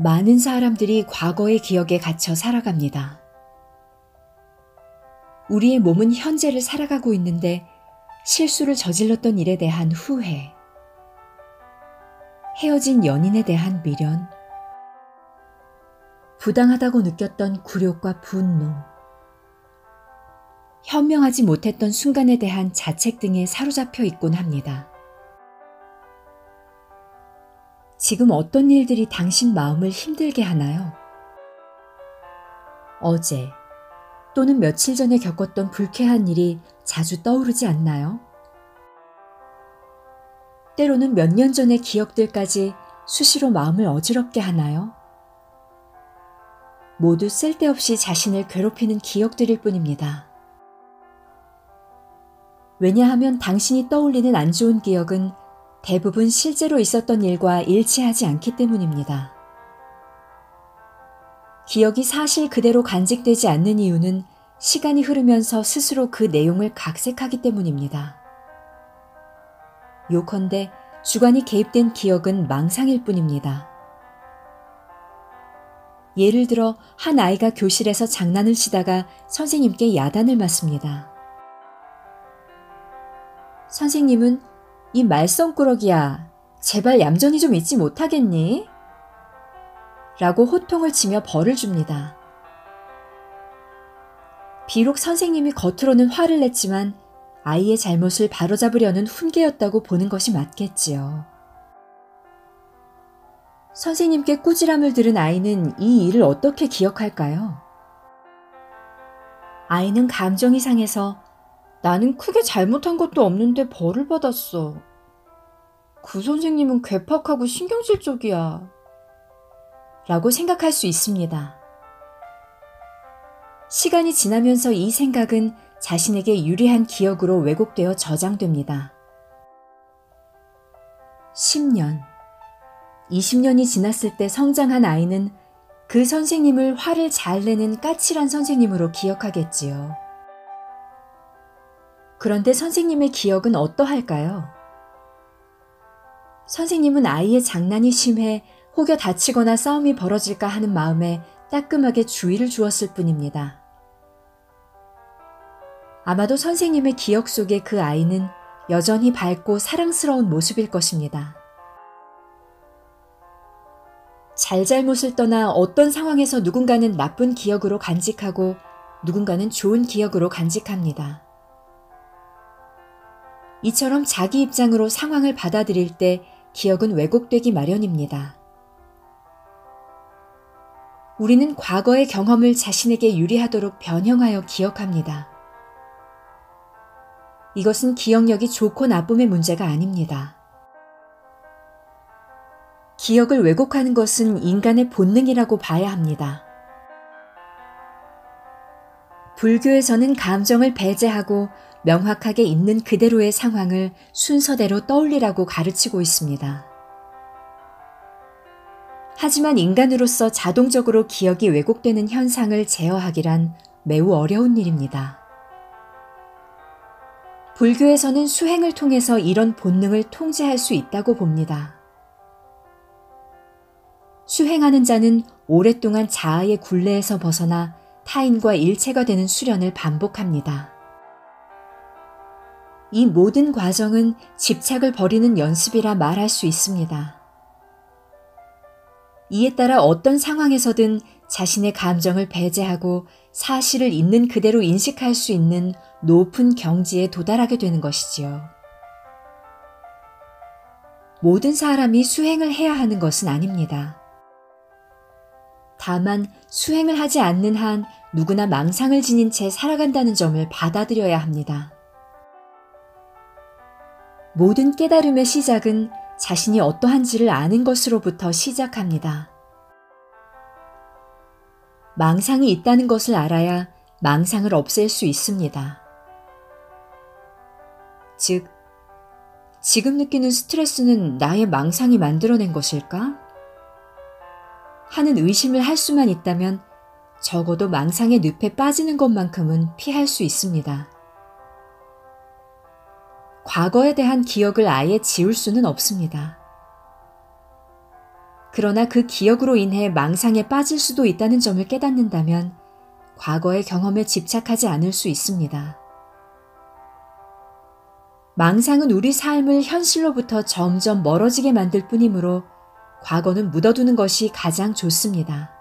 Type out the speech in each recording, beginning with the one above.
많은 사람들이 과거의 기억에 갇혀 살아갑니다. 우리의 몸은 현재를 살아가고 있는데 실수를 저질렀던 일에 대한 후회, 헤어진 연인에 대한 미련, 부당하다고 느꼈던 굴욕과 분노, 현명하지 못했던 순간에 대한 자책 등에 사로잡혀 있곤 합니다. 지금 어떤 일들이 당신 마음을 힘들게 하나요? 어제 또는 며칠 전에 겪었던 불쾌한 일이 자주 떠오르지 않나요? 때로는 몇 년 전의 기억들까지 수시로 마음을 어지럽게 하나요? 모두 쓸데없이 자신을 괴롭히는 기억들일 뿐입니다. 왜냐하면 당신이 떠올리는 안 좋은 기억은 대부분 실제로 있었던 일과 일치하지 않기 때문입니다. 기억이 사실 그대로 간직되지 않는 이유는 시간이 흐르면서 스스로 그 내용을 각색하기 때문입니다. 요컨대 주관이 개입된 기억은 망상일 뿐입니다. 예를 들어 한 아이가 교실에서 장난을 치다가 선생님께 야단을 맞습니다. 선생님은 이 말썽꾸러기야, 제발 얌전히 좀 있지 못하겠니? 라고 호통을 치며 벌을 줍니다. 비록 선생님이 겉으로는 화를 냈지만 아이의 잘못을 바로잡으려는 훈계였다고 보는 것이 맞겠지요. 선생님께 꾸지람을 들은 아이는 이 일을 어떻게 기억할까요? 아이는 감정이 상해서 나는 크게 잘못한 것도 없는데 벌을 받았어. 그 선생님은 괴팍하고 신경질적이야. 라고 생각할 수 있습니다. 시간이 지나면서 이 생각은 자신에게 유리한 기억으로 왜곡되어 저장됩니다. 10년, 20년이 지났을 때 성장한 아이는 그 선생님을 화를 잘 내는 까칠한 선생님으로 기억하겠지요. 그런데 선생님의 기억은 어떠할까요? 선생님은 아이의 장난이 심해 혹여 다치거나 싸움이 벌어질까 하는 마음에 따끔하게 주의를 주었을 뿐입니다. 아마도 선생님의 기억 속에 그 아이는 여전히 밝고 사랑스러운 모습일 것입니다. 잘잘못을 떠나 어떤 상황에서 누군가는 나쁜 기억으로 간직하고 누군가는 좋은 기억으로 간직합니다. 이처럼 자기 입장으로 상황을 받아들일 때 기억은 왜곡되기 마련입니다. 우리는 과거의 경험을 자신에게 유리하도록 변형하여 기억합니다. 이것은 기억력이 좋고 나쁨의 문제가 아닙니다. 기억을 왜곡하는 것은 인간의 본능이라고 봐야 합니다. 불교에서는 감정을 배제하고 명확하게 있는 그대로의 상황을 순서대로 떠올리라고 가르치고 있습니다. 하지만 인간으로서 자동적으로 기억이 왜곡되는 현상을 제어하기란 매우 어려운 일입니다. 불교에서는 수행을 통해서 이런 본능을 통제할 수 있다고 봅니다. 수행하는 자는 오랫동안 자아의 굴레에서 벗어나 타인과 일체가 되는 수련을 반복합니다. 이 모든 과정은 집착을 버리는 연습이라 말할 수 있습니다. 이에 따라 어떤 상황에서든 자신의 감정을 배제하고 사실을 있는 그대로 인식할 수 있는 높은 경지에 도달하게 되는 것이지요. 모든 사람이 수행을 해야 하는 것은 아닙니다. 다만 수행을 하지 않는 한 누구나 망상을 지닌 채 살아간다는 점을 받아들여야 합니다. 모든 깨달음의 시작은 자신이 어떠한지를 아는 것으로부터 시작합니다. 망상이 있다는 것을 알아야 망상을 없앨 수 있습니다. 즉, 지금 느끼는 스트레스는 나의 망상이 만들어낸 것일까? 하는 의심을 할 수만 있다면 적어도 망상의 늪에 빠지는 것만큼은 피할 수 있습니다. 과거에 대한 기억을 아예 지울 수는 없습니다. 그러나 그 기억으로 인해 망상에 빠질 수도 있다는 점을 깨닫는다면 과거의 경험에 집착하지 않을 수 있습니다. 망상은 우리 삶을 현실로부터 점점 멀어지게 만들 뿐이므로 과거는 묻어두는 것이 가장 좋습니다.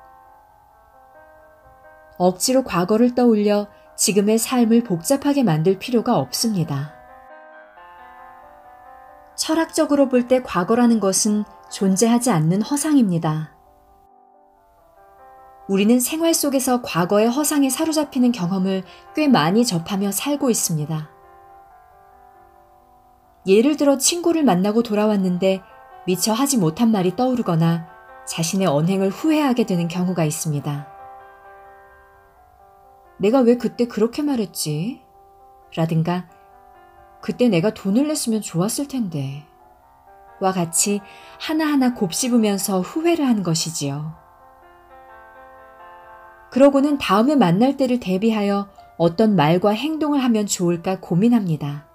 억지로 과거를 떠올려 지금의 삶을 복잡하게 만들 필요가 없습니다. 철학적으로 볼 때 과거라는 것은 존재하지 않는 허상입니다. 우리는 생활 속에서 과거의 허상에 사로잡히는 경험을 꽤 많이 접하며 살고 있습니다. 예를 들어 친구를 만나고 돌아왔는데 미처 하지 못한 말이 떠오르거나 자신의 언행을 후회하게 되는 경우가 있습니다. 내가 왜 그때 그렇게 말했지? 라든가 그때 내가 돈을 냈으면 좋았을 텐데 와 같이 하나하나 곱씹으면서 후회를 하는 것이지요. 그러고는 다음에 만날 때를 대비하여 어떤 말과 행동을 하면 좋을까 고민합니다.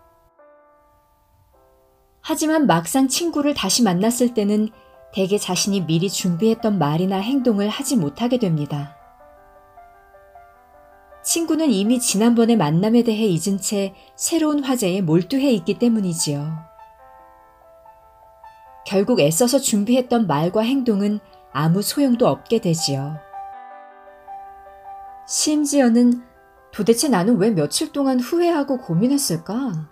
하지만 막상 친구를 다시 만났을 때는 대개 자신이 미리 준비했던 말이나 행동을 하지 못하게 됩니다. 친구는 이미 지난번의 만남에 대해 잊은 채 새로운 화제에 몰두해 있기 때문이지요. 결국 애써서 준비했던 말과 행동은 아무 소용도 없게 되지요. 심지어는 도대체 나는 왜 며칠 동안 후회하고 고민했을까?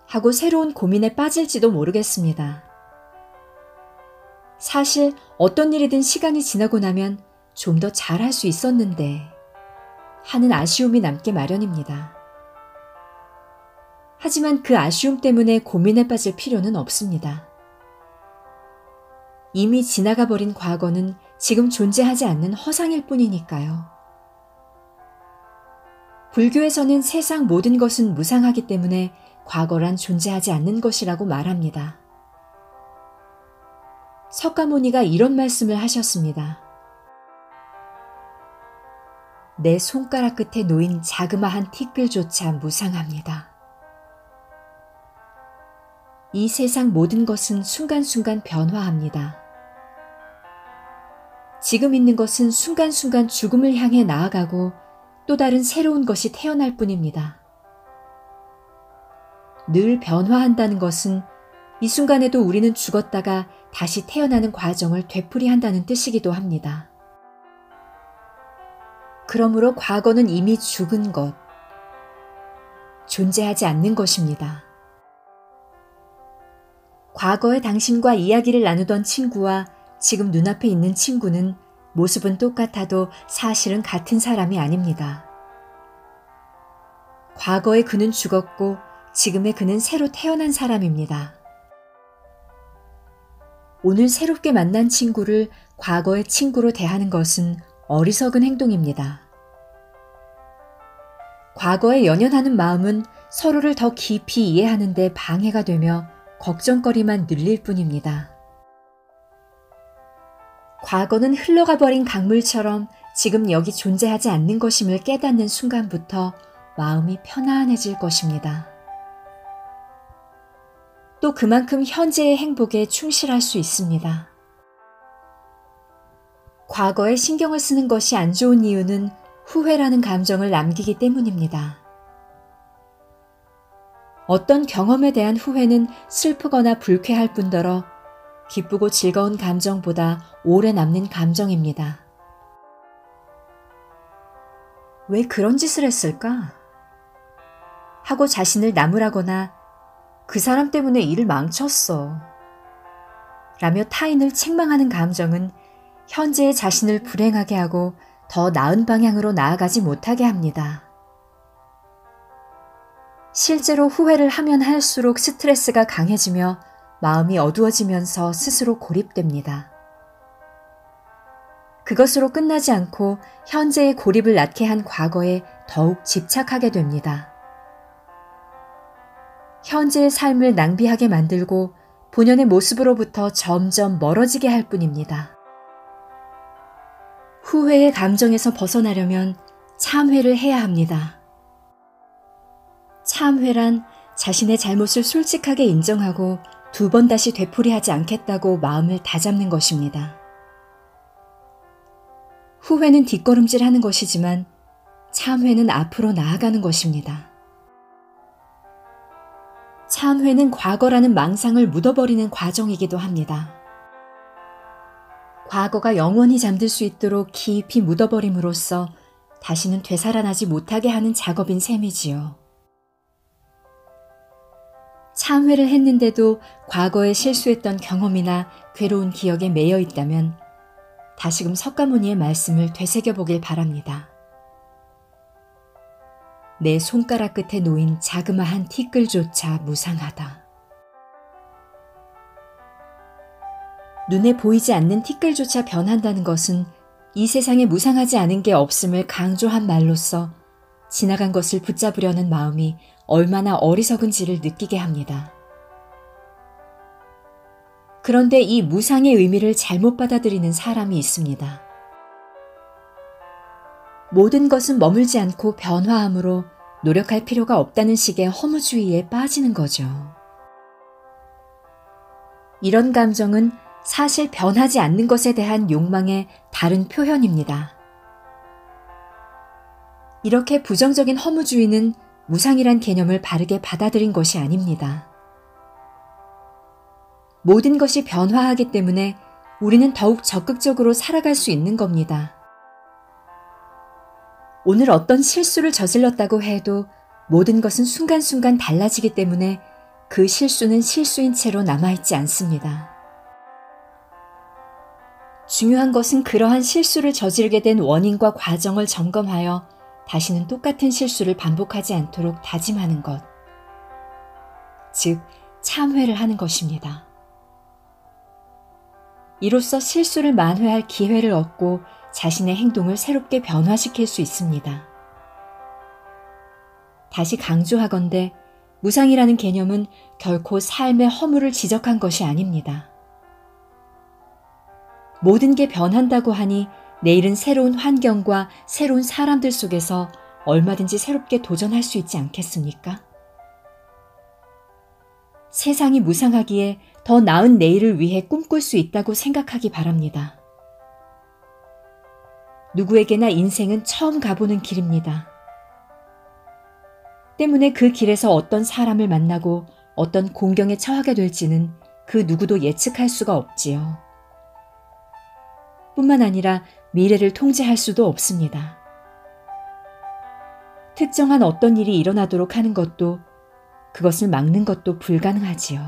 하고 새로운 고민에 빠질지도 모르겠습니다. 사실 어떤 일이든 시간이 지나고 나면 좀 더 잘할 수 있었는데 하는 아쉬움이 남게 마련입니다. 하지만 그 아쉬움 때문에 고민에 빠질 필요는 없습니다. 이미 지나가 버린 과거는 지금 존재하지 않는 허상일 뿐이니까요. 불교에서는 세상 모든 것은 무상하기 때문에 과거란 존재하지 않는 것이라고 말합니다. 석가모니가 이런 말씀을 하셨습니다. 내 손가락 끝에 놓인 자그마한 티끌조차 무상합니다. 이 세상 모든 것은 순간순간 변화합니다. 지금 있는 것은 순간순간 죽음을 향해 나아가고 또 다른 새로운 것이 태어날 뿐입니다. 늘 변화한다는 것은 이 순간에도 우리는 죽었다가 다시 태어나는 과정을 되풀이한다는 뜻이기도 합니다. 그러므로 과거는 이미 죽은 것, 존재하지 않는 것입니다. 과거의 당신과 이야기를 나누던 친구와 지금 눈앞에 있는 친구는 모습은 똑같아도 사실은 같은 사람이 아닙니다. 과거의 그는 죽었고 지금의 그는 새로 태어난 사람입니다. 오늘 새롭게 만난 친구를 과거의 친구로 대하는 것은 어리석은 행동입니다. 과거에 연연하는 마음은 서로를 더 깊이 이해하는 데 방해가 되며 걱정거리만 늘릴 뿐입니다. 과거는 흘러가 버린 강물처럼 지금 여기 존재하지 않는 것임을 깨닫는 순간부터 마음이 편안해질 것입니다. 또 그만큼 현재의 행복에 충실할 수 있습니다. 과거에 신경을 쓰는 것이 안 좋은 이유는 후회라는 감정을 남기기 때문입니다. 어떤 경험에 대한 후회는 슬프거나 불쾌할 뿐더러 기쁘고 즐거운 감정보다 오래 남는 감정입니다. 왜 그런 짓을 했을까? 하고 자신을 나무라거나 그 사람 때문에 일을 망쳤어 라며 타인을 책망하는 감정은 현재의 자신을 불행하게 하고 더 나은 방향으로 나아가지 못하게 합니다. 실제로 후회를 하면 할수록 스트레스가 강해지며 마음이 어두워지면서 스스로 고립됩니다. 그것으로 끝나지 않고 현재의 고립을 낳게 한 과거에 더욱 집착하게 됩니다. 현재의 삶을 낭비하게 만들고 본연의 모습으로부터 점점 멀어지게 할 뿐입니다. 후회의 감정에서 벗어나려면 참회를 해야 합니다. 참회란 자신의 잘못을 솔직하게 인정하고 두 번 다시 되풀이하지 않겠다고 마음을 다잡는 것입니다. 후회는 뒷걸음질하는 것이지만 참회는 앞으로 나아가는 것입니다. 참회는 과거라는 망상을 묻어버리는 과정이기도 합니다. 과거가 영원히 잠들 수 있도록 깊이 묻어버림으로써 다시는 되살아나지 못하게 하는 작업인 셈이지요. 참회를 했는데도 과거에 실수했던 경험이나 괴로운 기억에 매여 있다면 다시금 석가모니의 말씀을 되새겨보길 바랍니다. 내 손가락 끝에 놓인 자그마한 티끌조차 무상하다. 눈에 보이지 않는 티끌조차 변한다는 것은 이 세상에 무상하지 않은 게 없음을 강조한 말로써 지나간 것을 붙잡으려는 마음이 얼마나 어리석은지를 느끼게 합니다. 그런데 이 무상의 의미를 잘못 받아들이는 사람이 있습니다. 모든 것은 머물지 않고 변화하므로 노력할 필요가 없다는 식의 허무주의에 빠지는 거죠. 이런 감정은 사실 변하지 않는 것에 대한 욕망의 다른 표현입니다. 이렇게 부정적인 허무주의는 무상이란 개념을 바르게 받아들인 것이 아닙니다. 모든 것이 변화하기 때문에 우리는 더욱 적극적으로 살아갈 수 있는 겁니다. 오늘 어떤 실수를 저질렀다고 해도 모든 것은 순간순간 달라지기 때문에 그 실수는 실수인 채로 남아있지 않습니다. 중요한 것은 그러한 실수를 저지르게 된 원인과 과정을 점검하여 다시는 똑같은 실수를 반복하지 않도록 다짐하는 것, 즉 참회를 하는 것입니다. 이로써 실수를 만회할 기회를 얻고 자신의 행동을 새롭게 변화시킬 수 있습니다. 다시 강조하건대 무상이라는 개념은 결코 삶의 허물을 지적한 것이 아닙니다. 모든 게 변한다고 하니 내일은 새로운 환경과 새로운 사람들 속에서 얼마든지 새롭게 도전할 수 있지 않겠습니까? 세상이 무상하기에 더 나은 내일을 위해 꿈꿀 수 있다고 생각하기 바랍니다. 누구에게나 인생은 처음 가보는 길입니다. 때문에 그 길에서 어떤 사람을 만나고 어떤 공경에 처하게 될지는 그 누구도 예측할 수가 없지요. 뿐만 아니라 미래를 통제할 수도 없습니다. 특정한 어떤 일이 일어나도록 하는 것도 그것을 막는 것도 불가능하지요.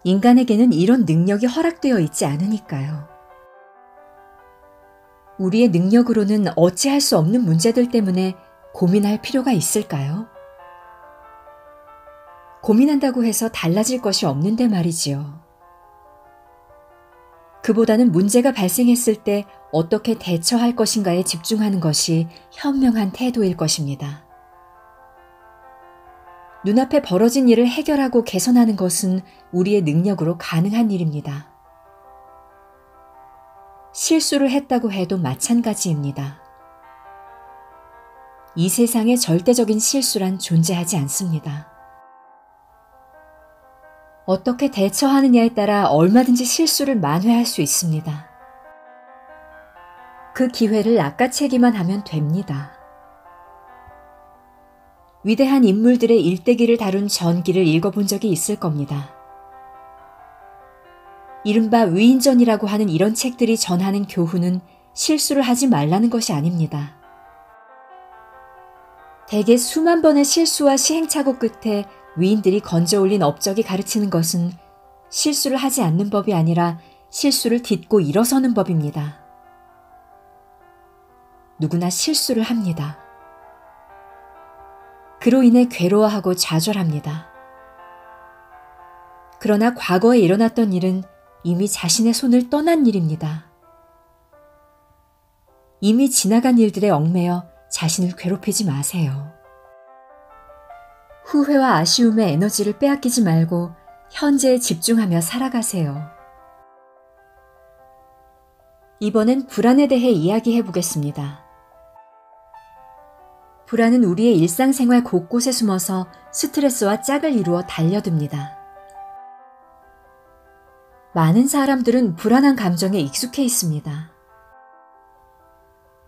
인간에게는 이런 능력이 허락되어 있지 않으니까요. 우리의 능력으로는 어찌할 수 없는 문제들 때문에 고민할 필요가 있을까요? 고민한다고 해서 달라질 것이 없는데 말이지요. 그보다는 문제가 발생했을 때 어떻게 대처할 것인가에 집중하는 것이 현명한 태도일 것입니다. 눈앞에 벌어진 일을 해결하고 개선하는 것은 우리의 능력으로 가능한 일입니다. 실수를 했다고 해도 마찬가지입니다. 이 세상에 절대적인 실수란 존재하지 않습니다. 어떻게 대처하느냐에 따라 얼마든지 실수를 만회할 수 있습니다. 그 기회를 낚아채기만 하면 됩니다. 위대한 인물들의 일대기를 다룬 전기를 읽어본 적이 있을 겁니다. 이른바 위인전이라고 하는 이런 책들이 전하는 교훈은 실수를 하지 말라는 것이 아닙니다. 대개 수만 번의 실수와 시행착오 끝에 위인들이 건져 올린 업적이 가르치는 것은 실수를 하지 않는 법이 아니라 실수를 딛고 일어서는 법입니다. 누구나 실수를 합니다. 그로 인해 괴로워하고 좌절합니다. 그러나 과거에 일어났던 일은 이미 자신의 손을 떠난 일입니다. 이미 지나간 일들에 얽매여 자신을 괴롭히지 마세요. 후회와 아쉬움의 에너지를 빼앗기지 말고 현재에 집중하며 살아가세요. 이번엔 불안에 대해 이야기해 보겠습니다. 불안은 우리의 일상생활 곳곳에 숨어서 스트레스와 짝을 이루어 달려듭니다. 많은 사람들은 불안한 감정에 익숙해 있습니다.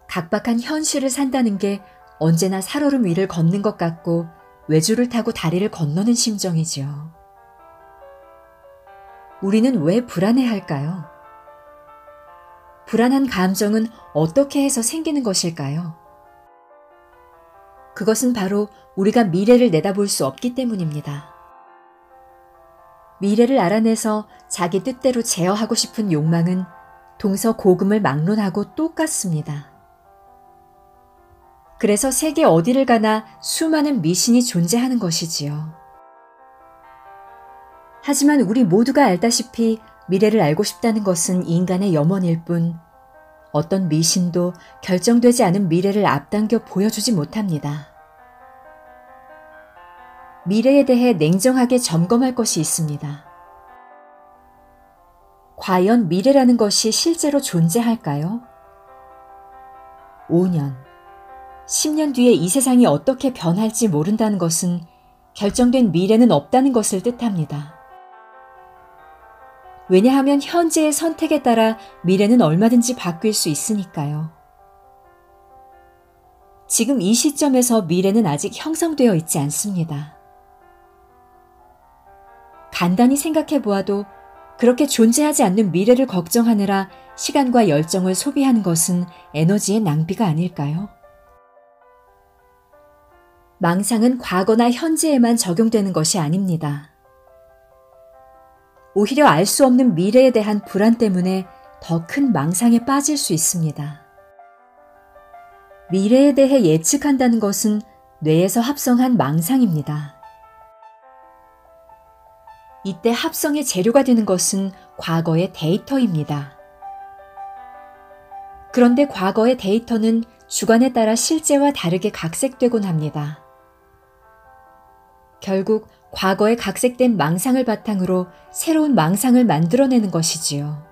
각박한 현실을 산다는 게 언제나 살얼음 위를 걷는 것 같고 외줄을 타고 다리를 건너는 심정이지요. 우리는 왜 불안해할까요? 불안한 감정은 어떻게 해서 생기는 것일까요? 그것은 바로 우리가 미래를 내다볼 수 없기 때문입니다. 미래를 알아내서 자기 뜻대로 제어하고 싶은 욕망은 동서고금을 막론하고 똑같습니다. 그래서 세계 어디를 가나 수많은 미신이 존재하는 것이지요. 하지만 우리 모두가 알다시피 미래를 알고 싶다는 것은 인간의 염원일 뿐 어떤 미신도 결정되지 않은 미래를 앞당겨 보여주지 못합니다. 미래에 대해 냉정하게 점검할 것이 있습니다. 과연 미래라는 것이 실제로 존재할까요? 5년, 10년 뒤에 이 세상이 어떻게 변할지 모른다는 것은 결정된 미래는 없다는 것을 뜻합니다. 왜냐하면 현재의 선택에 따라 미래는 얼마든지 바뀔 수 있으니까요. 지금 이 시점에서 미래는 아직 형성되어 있지 않습니다. 간단히 생각해 보아도 그렇게 존재하지 않는 미래를 걱정하느라 시간과 열정을 소비하는 것은 에너지의 낭비가 아닐까요? 망상은 과거나 현재에만 적용되는 것이 아닙니다. 오히려 알 수 없는 미래에 대한 불안 때문에 더 큰 망상에 빠질 수 있습니다. 미래에 대해 예측한다는 것은 뇌에서 합성한 망상입니다. 이때 합성의 재료가 되는 것은 과거의 데이터입니다. 그런데 과거의 데이터는 주관에 따라 실제와 다르게 각색되곤 합니다. 결국 과거에 각색된 망상을 바탕으로 새로운 망상을 만들어내는 것이지요.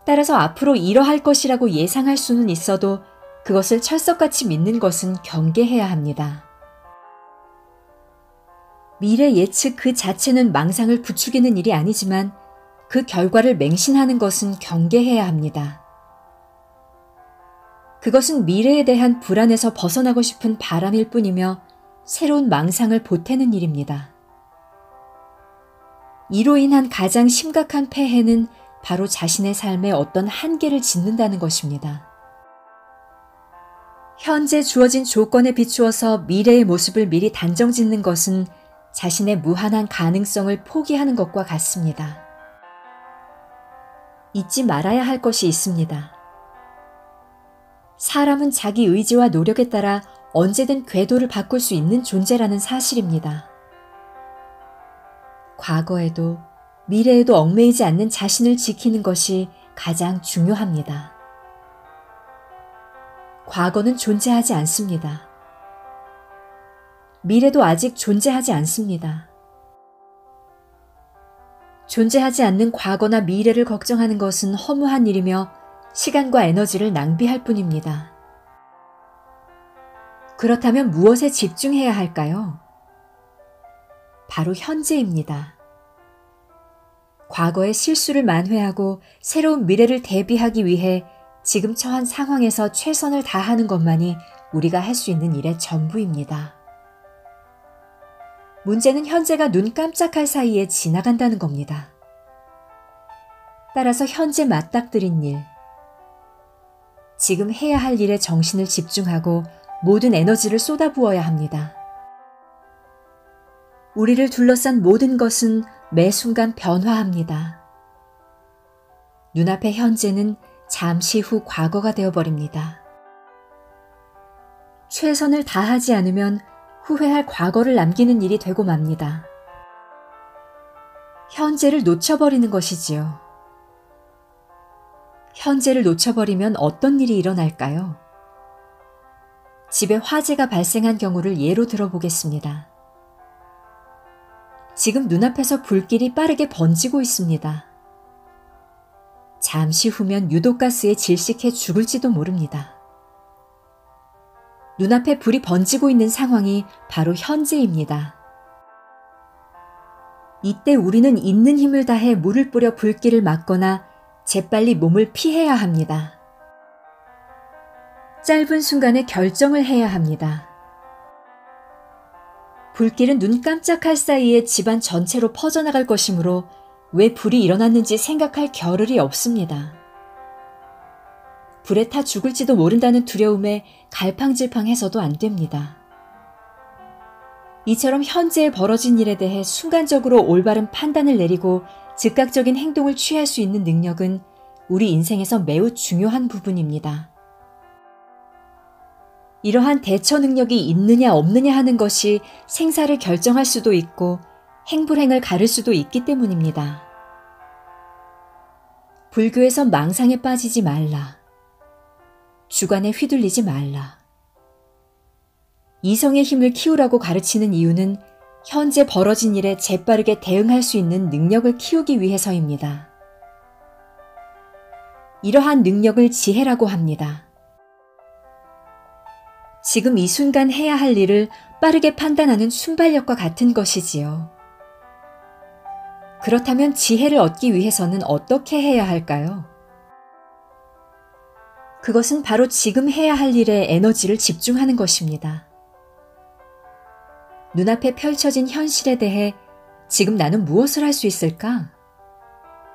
따라서 앞으로 이러할 것이라고 예상할 수는 있어도 그것을 철석같이 믿는 것은 경계해야 합니다. 미래 예측 그 자체는 망상을 부추기는 일이 아니지만 그 결과를 맹신하는 것은 경계해야 합니다. 그것은 미래에 대한 불안에서 벗어나고 싶은 바람일 뿐이며 새로운 망상을 보태는 일입니다. 이로 인한 가장 심각한 폐해는 바로 자신의 삶에 어떤 한계를 짓는다는 것입니다. 현재 주어진 조건에 비추어서 미래의 모습을 미리 단정 짓는 것은 자신의 무한한 가능성을 포기하는 것과 같습니다. 잊지 말아야 할 것이 있습니다. 사람은 자기 의지와 노력에 따라 언제든 궤도를 바꿀 수 있는 존재라는 사실입니다. 과거에도 미래에도 얽매이지 않는 자신을 지키는 것이 가장 중요합니다. 과거는 존재하지 않습니다. 미래도 아직 존재하지 않습니다. 존재하지 않는 과거나 미래를 걱정하는 것은 허무한 일이며 시간과 에너지를 낭비할 뿐입니다. 그렇다면 무엇에 집중해야 할까요? 바로 현재입니다. 과거의 실수를 만회하고 새로운 미래를 대비하기 위해 지금 처한 상황에서 최선을 다하는 것만이 우리가 할 수 있는 일의 전부입니다. 문제는 현재가 눈 깜짝할 사이에 지나간다는 겁니다. 따라서 현재 맞닥뜨린 일, 지금 해야 할 일에 정신을 집중하고 모든 에너지를 쏟아부어야 합니다. 우리를 둘러싼 모든 것은 매 순간 변화합니다. 눈앞의 현재는 잠시 후 과거가 되어버립니다. 최선을 다하지 않으면 후회할 과거를 남기는 일이 되고 맙니다. 현재를 놓쳐버리는 것이지요. 현재를 놓쳐버리면 어떤 일이 일어날까요? 집에 화재가 발생한 경우를 예로 들어보겠습니다. 지금 눈앞에서 불길이 빠르게 번지고 있습니다. 잠시 후면 유독가스에 질식해 죽을지도 모릅니다. 눈앞에 불이 번지고 있는 상황이 바로 현재입니다. 이때 우리는 있는 힘을 다해 물을 뿌려 불길을 막거나 재빨리 몸을 피해야 합니다. 짧은 순간에 결정을 해야 합니다. 불길은 눈 깜짝할 사이에 집안 전체로 퍼져나갈 것이므로 왜 불이 일어났는지 생각할 겨를이 없습니다. 불에 타 죽을지도 모른다는 두려움에 갈팡질팡해서도 안 됩니다. 이처럼 현재에 벌어진 일에 대해 순간적으로 올바른 판단을 내리고 즉각적인 행동을 취할 수 있는 능력은 우리 인생에서 매우 중요한 부분입니다. 이러한 대처 능력이 있느냐 없느냐 하는 것이 생사를 결정할 수도 있고 행불행을 가를 수도 있기 때문입니다. 불교에서 망상에 빠지지 말라. 주관에 휘둘리지 말라. 이성의 힘을 키우라고 가르치는 이유는 현재 벌어진 일에 재빠르게 대응할 수 있는 능력을 키우기 위해서입니다. 이러한 능력을 지혜라고 합니다. 지금 이 순간 해야 할 일을 빠르게 판단하는 순발력과 같은 것이지요. 그렇다면 지혜를 얻기 위해서는 어떻게 해야 할까요? 그것은 바로 지금 해야 할 일에 에너지를 집중하는 것입니다. 눈앞에 펼쳐진 현실에 대해 지금 나는 무엇을 할 수 있을까?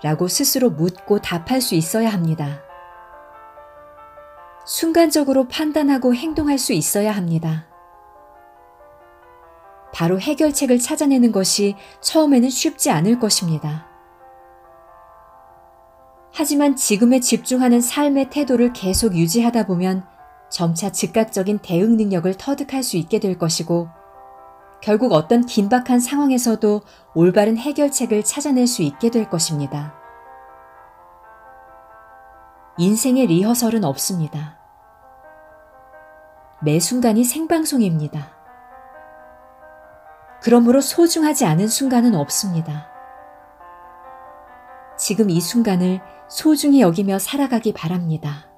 라고 스스로 묻고 답할 수 있어야 합니다. 순간적으로 판단하고 행동할 수 있어야 합니다. 바로 해결책을 찾아내는 것이 처음에는 쉽지 않을 것입니다. 하지만 지금에 집중하는 삶의 태도를 계속 유지하다 보면 점차 즉각적인 대응 능력을 터득할 수 있게 될 것이고 결국 어떤 긴박한 상황에서도 올바른 해결책을 찾아낼 수 있게 될 것입니다. 인생의 리허설은 없습니다. 매 순간이 생방송입니다. 그러므로 소중하지 않은 순간은 없습니다. 지금 이 순간을 소중히 여기며 살아가기 바랍니다.